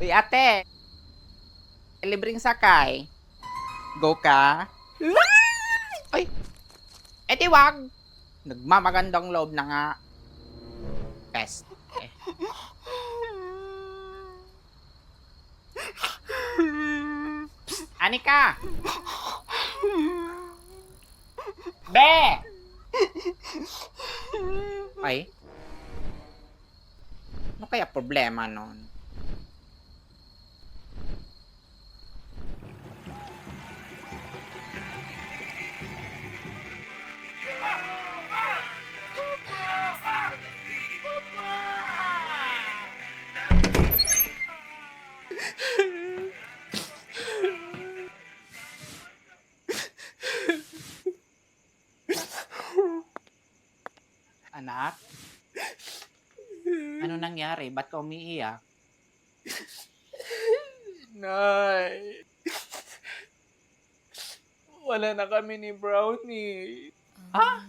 Uy, ate, libreng sakay. Go ka? Ay, edi wag. Nagmamagandang loob na nga. Pest. Eh. Anika! Be! Ay, ano kaya problema nun? Anak? Ano nangyari? Ba't ka umiiyak? Nay, wala na kami ni Brownie. Ha?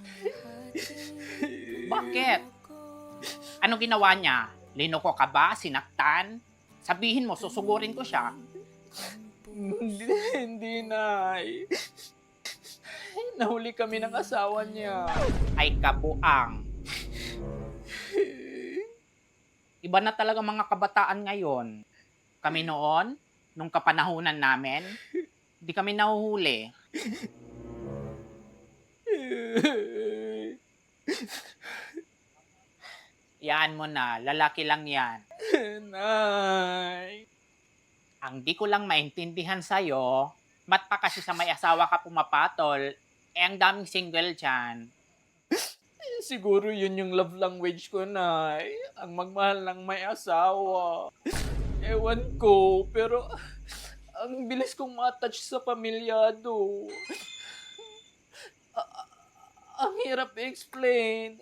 Bakit? Ano ginawa niya? Linoko ka ba? Sinaktan? Sabihin mo, susugurin ko siya. Hindi, Nay. Nahuli kami ng asawa niya. Ay kabuang. Iba na talaga mga kabataan ngayon. Kami noon, nung kapanahunan namin, hindi kami nahuhuli. Yan mo na, lalaki lang yan. Nay. Ang di ko lang maintindihan sa'yo, ba't pa kasi sa may asawa ka pumapatol, ang daming single dyan. Siguro yun yung love language ko, Nay. Ang magmahal ng may asawa. Ewan ko, pero ang bilis kong ma-touch sa pamilyado. Ang hirap i-explain.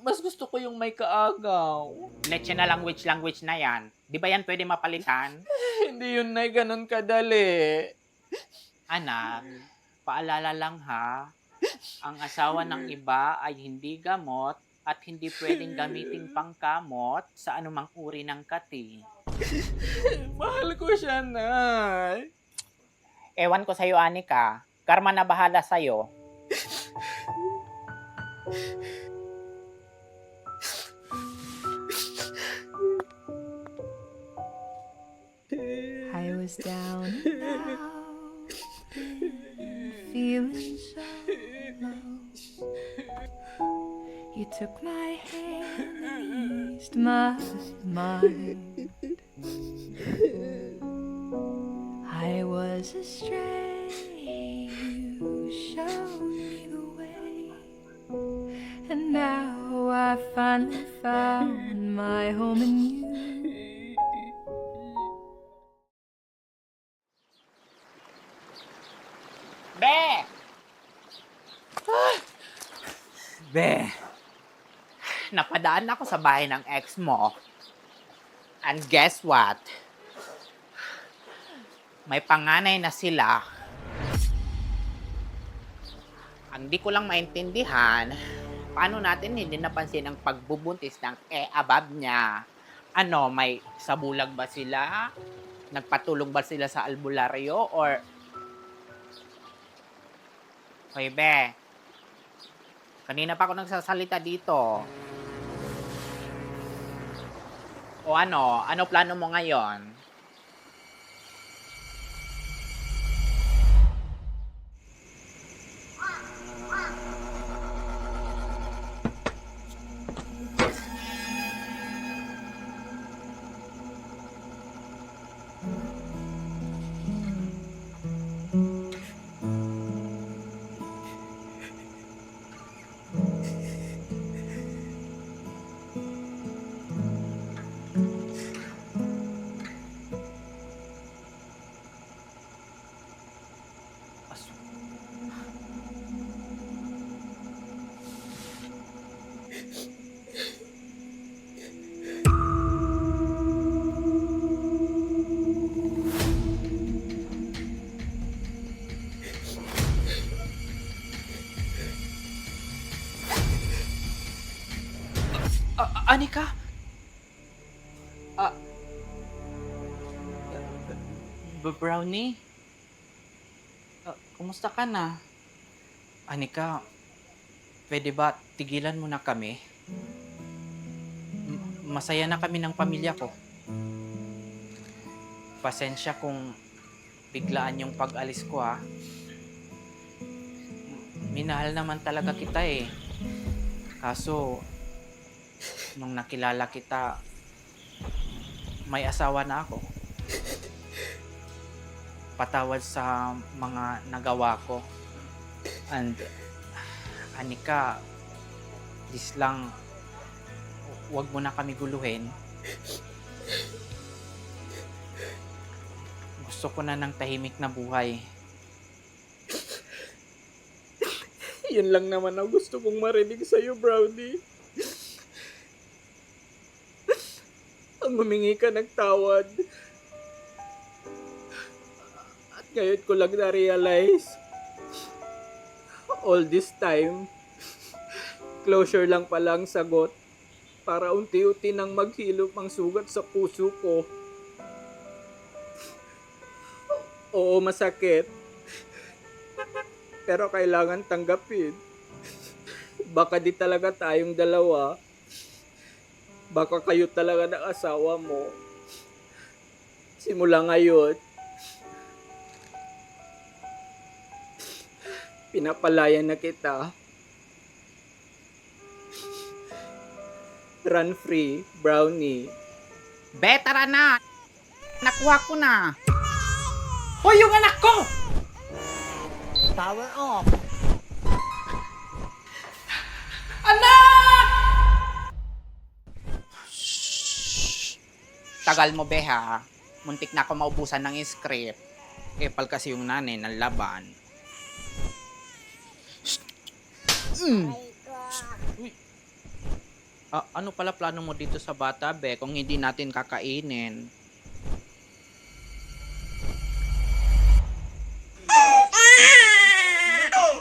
Mas gusto ko yung may kaagaw. Leche na language na yan. Di ba yan pwede mapalitan? Hindi yun, Nay, ganun kadali. Anak, paalala lang ha, ang asawa ng iba ay hindi gamot at hindi pwedeng gamitin pangkamot sa anumang uri ng kati. Mahal ko siya, Nay. Ewan ko sa'yo, Anika. Karma na bahala sa'yo. I was down and out, feeling so low. You took my hand and eased my mind. I was astray, you showed me the way, and now I finally found my home in you. Be! Be! Napadaan ako sa bahay ng ex mo. And guess what? May panganay na sila. Ang di ko lang maintindihan, paano natin hindi napansin ang pagbubuntis ng abab niya? Ano, may sabulag ba sila? Nagpatulong ba sila sa albularyo? Or Hoy, Be. Kanina pa ako nagsasalita dito. O ano? Ano plano mo ngayon? Anika? Brownie? Kumusta ka na? Anika, pwede ba tigilan mo na kami? Masaya na kami ng pamilya ko. Pasensya kung biglaan yung pag-alis ko ha. Minahal naman talaga kita eh. Kaso, nung nakilala kita, may asawa na ako. Patawad sa mga nagawa ko. And, Anika, please lang, huwag mo na kami guluhin. Gusto ko na ng tahimik na buhay. Yun lang naman ang gusto kong marinig sa'yo, Brownie. Ang humingi ka ng tawad. At ngayon ko lang na-realize, all this time, closure lang pala ang sagot para unti-unti nang maghilom ang sugat sa puso ko. Oo, masakit. Pero kailangan tanggapin. Baka di talaga tayong dalawa. Baka kayo talaga ng asawa mo. Simula ngayon, pinapalaya na kita. Run free, Brownie. Betara na! Nakuha ko na! Hoy, yung anak ko! Power off. Anak! Tagal mo, Beha. Muntik na ako maubusan ng script. Epal kasi yung nanay ng laban. Ano pala plano mo dito sa bata, Be, kung hindi natin kakainin?